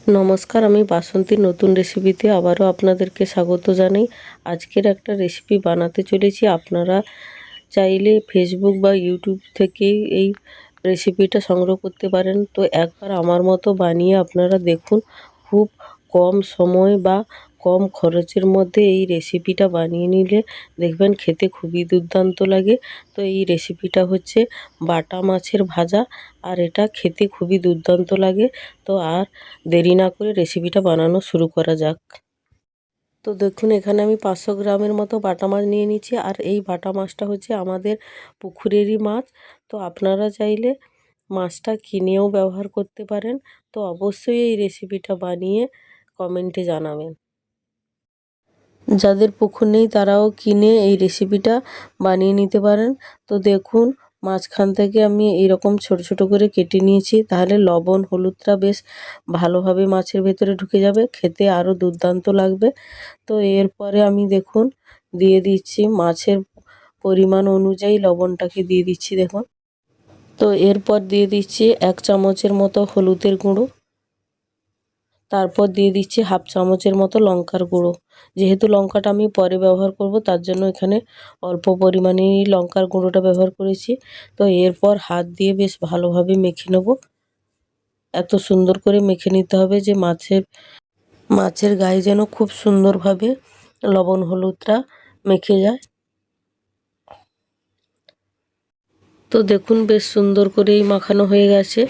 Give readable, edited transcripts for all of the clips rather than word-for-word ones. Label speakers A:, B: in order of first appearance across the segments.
A: নমস্কার, আমি বাসন্তীর নতুন রেসিপিতে আবারও আপনাদেরকে স্বাগত জানাই। আজকের একটা রেসিপি বানাতে চলেছি। আপনারা চাইলে ফেসবুক বা ইউটিউব থেকেই এই রেসিপিটা সংগ্রহ করতে পারেন। তো একবার আমার মতো বানিয়ে আপনারা দেখুন। খুব কম সময় বা কম খরচের মধ্যে এই রেসিপিটা বানিয়ে নিলে দেখবেন খেতে খুবই দুর্দান্ত লাগে। তো এই রেসিপিটা হচ্ছে বাটা মাছের ভাজা, আর এটা খেতে খুবই দুর্দান্ত লাগে। তো আর দেরি না করে রেসিপিটা বানানো শুরু করা যাক। তো দেখুন, এখানে আমি 500 গ্রামের মতো বাটা মাছ নিয়ে নিচ্ছি, আর এই বাটা মাছটা হচ্ছে আমাদের পুকুরেরই মাছ। তো আপনারা চাইলে মাছটা কিনেও ব্যবহার করতে পারেন। তো অবশ্যই এই রেসিপিটা বানিয়ে কমেন্টে জানাবেন। যাদের পুকুর নেই তারাও কিনে এই রেসিপিটা বানিয়ে নিতে পারেন। তো দেখুন, মাঝখান থেকে আমি এইরকম ছোট ছোট করে কেটে নিয়েছি, তাহলে লবণ হলুদটা বেশ ভালোভাবে মাছের ভেতরে ঢুকে যাবে, খেতে আরও দুর্দান্ত লাগবে। তো এরপরে আমি দেখুন দিয়ে দিচ্ছি মাছের পরিমাণ অনুযায়ী লবণটাকে দিয়ে দিচ্ছি দেখুন। তো এরপর দিয়ে দিচ্ছি 1 চামচের মতো হলুদের গুঁড়ো। তারপর দিয়ে দিচ্ছি হাফ চামচের মতো লঙ্কার গুঁড়ো। যেহেতু লঙ্কাটা আমি পরে ব্যবহার করব, তার জন্য এখানে অল্প পরিমাণেই লঙ্কার গুঁড়োটা ব্যবহার করেছি। তো এরপর হাত দিয়ে বেশ ভালোভাবে মেখে নেব। এত সুন্দর করে মেখে নিতে হবে যে মাছের গায়ে যেন খুব সুন্দরভাবে লবণ হলুদটা মেখে যায়। তো দেখুন, বেশ সুন্দর করেই মাখানো হয়ে গেছে।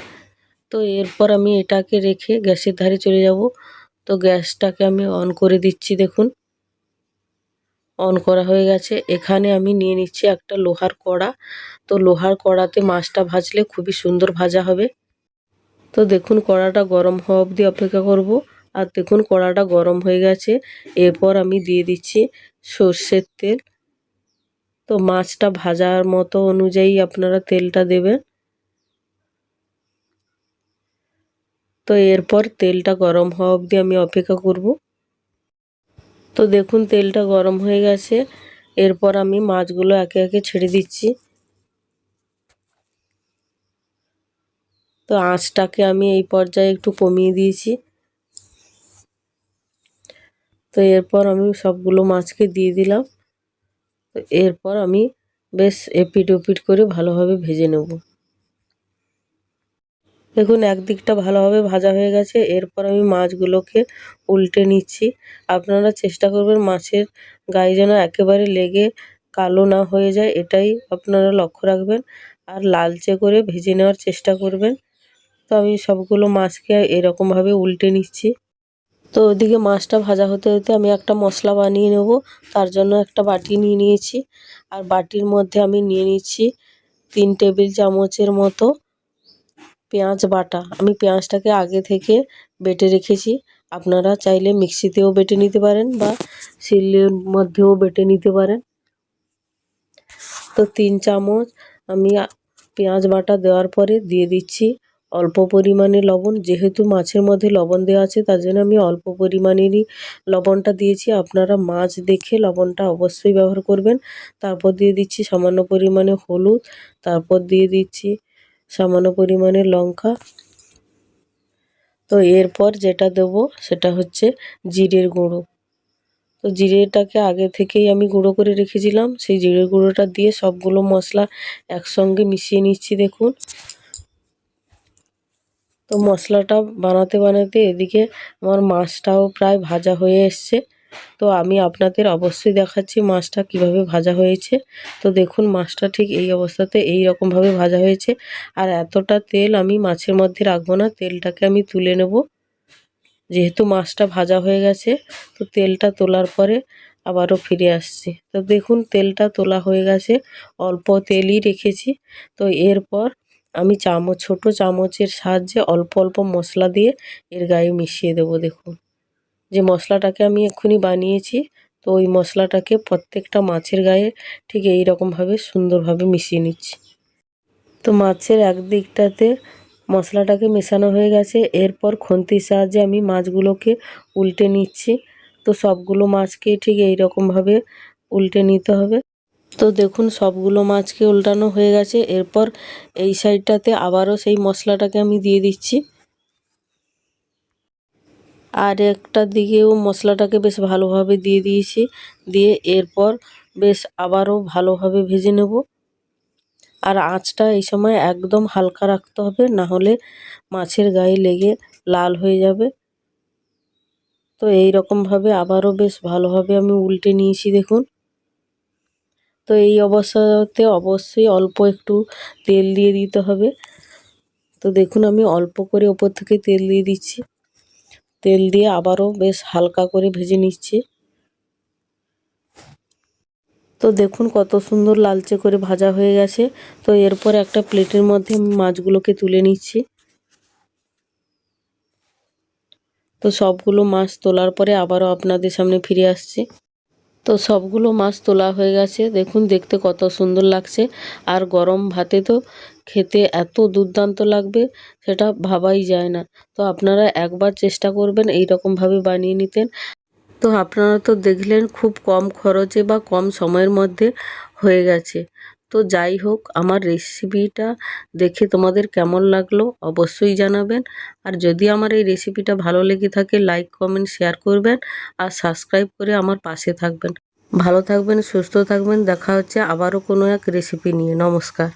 A: তো এরপর আমি এটাকে রেখে গ্যাসের ধারে চলে যাব। তো গ্যাসটাকে আমি অন করে দিচ্ছি দেখুন। অন করা হয়ে গেছে। এখানে আমি নিয়ে নিচ্ছি একটা লোহার কড়া। তো লোহার কড়াতে মাছটা ভাজলে খুবই সুন্দর ভাজা হবে। তো দেখুন, কড়াটা গরম হওয়া অবধি অপেক্ষা করব। আর দেখুন, কড়াটা গরম হয়ে গেছে। এরপর আমি দিয়ে দিচ্ছি সর্ষের তেল। তো মাছটা ভাজার মতো অনুযায়ী আপনারা তেলটা দেবেন। তো এরপর তেলটা গরম হওয়া অবধি আমি অপেক্ষা করব। তো দেখুন, তেলটা গরম হয়ে গেছে। এরপর আমি মাছগুলো একে একে ছেড়ে দিচ্ছি। তো আঁচটাকে আমি এই পর্যায়ে একটু কমিয়ে দিয়েছি। তো এরপর আমি সবগুলো মাছকে দিয়ে দিলাম। তো এরপর আমি বেশ এপিট ওপিট করে ভালোভাবে ভেজে নেব। দেখুন, একদিকটা ভালোভাবে ভাজা হয়ে গেছে। এরপর আমি মাছগুলোকে উল্টে নিচ্ছি। আপনারা চেষ্টা করবেন মাছের গায়ে যেন একেবারে লেগে কালো না হয়ে যায়, এটাই আপনারা লক্ষ্য রাখবেন। আর লালচে করে ভেজে নেওয়ার চেষ্টা করবেন। তো আমি সবগুলো মাছকে এরকমভাবে উল্টে নিচ্ছি। তো ওদিকে মাছটা ভাজা হতে হতে আমি একটা মশলা বানিয়ে নেব। তার জন্য একটা বাটি নিয়ে নিয়েছি। আর বাটির মধ্যে আমি নিয়ে নিচ্ছি 3 টেবিল চামচের মতো পেঁয়াজ বাটা। আমি পেঁয়াজটাকে আগে থেকে বেটে রেখেছি। আপনারা চাইলে মিক্সিতেও বেটে নিতে পারেন বা শিলের মধ্যেও বেটে নিতে পারেন। তো 3 চামচ আমি পেঁয়াজ বাটা দেওয়ার পরে দিয়ে দিচ্ছি অল্প পরিমাণে লবণ। যেহেতু মাছের মধ্যে লবণ দেওয়া আছে, তার জন্য আমি অল্প পরিমাণেরই লবণটা দিয়েছি। আপনারা মাছ দেখে লবণটা অবশ্যই ব্যবহার করবেন। তারপর দিয়ে দিচ্ছি সামান্য পরিমাণে হলুদ। তারপর দিয়ে দিচ্ছি সামান্য পরিমাণে লঙ্কা। তো এরপর যেটা দেবো সেটা হচ্ছে জিরের গুঁড়ো। তো জিরেটাকে আগে থেকেই আমি গুঁড়ো করে রেখেছিলাম। সেই জিরের গুঁড়োটা দিয়ে সবগুলো মশলা একসঙ্গে মিশিয়ে নিচ্ছি দেখুন। তো মশলাটা বানাতে বানাতে এদিকে আমার মাছটাও প্রায় ভাজা হয়ে এসছে। তো আমি আপনাদের অবশ্যই দেখাচ্ছি মাছটা কিভাবে ভাজা হয়েছে। তো দেখুন, মাছটা ঠিক এই অবস্থাতে এই রকমভাবে ভাজা হয়েছে। আর এতটা তেল আমি মাছের মধ্যে রাখবো না, তেলটাকে আমি তুলে নেব। যেহেতু মাছটা ভাজা হয়ে গেছে, তো তেলটা তোলার পরে আবারও ফিরে আসছি। তো দেখুন, তেলটা তোলা হয়ে গেছে, অল্প তেলই রেখেছি। তো এরপর আমি ছোট চামচের সাহায্যে অল্প অল্প মশলা দিয়ে এর গায়ে মিশিয়ে দেবো। দেখুন, যে মশলাটাকে আমি এক্ষুনি বানিয়েছি, তো ওই মশলাটাকে প্রত্যেকটা মাছের গায়ে ঠিক এই রকমভাবে সুন্দরভাবে মিশিয়ে নিচ্ছি। তো মাছের একদিকটাতে মশলাটাকে মেশানো হয়ে গেছে। এরপর খুন্তির সাহায্যে আমি মাছগুলোকে উল্টে নিচ্ছি। তো সবগুলো মাছকে ঠিক এই রকমভাবে উল্টে নিতে হবে। তো দেখুন, সবগুলো মাছকে উল্টানো হয়ে গেছে। এরপর এই সাইডটাতে আবারও সেই মশলাটাকে আমি দিয়ে দিচ্ছি। আর একটা দিকেও মশলাটাকে বেশ ভালোভাবে দিয়ে দিয়েছি, দিয়ে এরপর বেশ আবারও ভালোভাবে ভেজে নেব। আর আঁচটা এই সময় একদম হালকা রাখতে হবে, না হলে মাছের গায়ে লেগে লাল হয়ে যাবে। তো এই রকমভাবে আবারও বেশ ভালোভাবে আমি উল্টে নিয়েছি দেখুন। তো এই অবস্থাতে অবশ্যই অল্প একটু তেল দিয়ে দিতে হবে। তো দেখুন আমি অল্প করে ওপর থেকে তেল দিয়ে দিচ্ছি। তেল দিয়ে আবারও বেশ হালকা করে ভেজে নিচ্ছি। তো দেখুন কত সুন্দর লালচে করে ভাজা হয়ে গেছে। তো এরপর একটা প্লেটের মধ্যে আমি মাছগুলোকে তুলে নিচ্ছি। তো সবগুলো মাছ তোলার পরে আবারও আপনাদের সামনে ফিরে আসছি। তো সবগুলো মাছ তোলা হয়ে গেছে, দেখুন দেখতে কত সুন্দর লাগছে। আর গরম ভাতে তো খেতে এত দুর্দান্ত লাগবে সেটা ভাবাই যায় না। তো আপনারা একবার চেষ্টা করবেন এই রকমভাবে বানিয়ে নিতেন। তো আপনারা তো দেখলেন খুব কম খরচে বা কম সময়ের মধ্যে হয়ে গেছে। তো যাই হোক, আমার রেসিপিটা দেখে তোমাদের কেমন লাগলো অবশ্যই জানাবেন। আর যদি আমার এই রেসিপিটা ভালো লেগে থাকে লাইক কমেন্ট শেয়ার করবেন আর সাবস্ক্রাইব করে আমার পাশে থাকবেন। ভালো থাকবেন, সুস্থ থাকবেন। দেখা হচ্ছে আবারও কোনো এক রেসিপি নিয়ে। নমস্কার।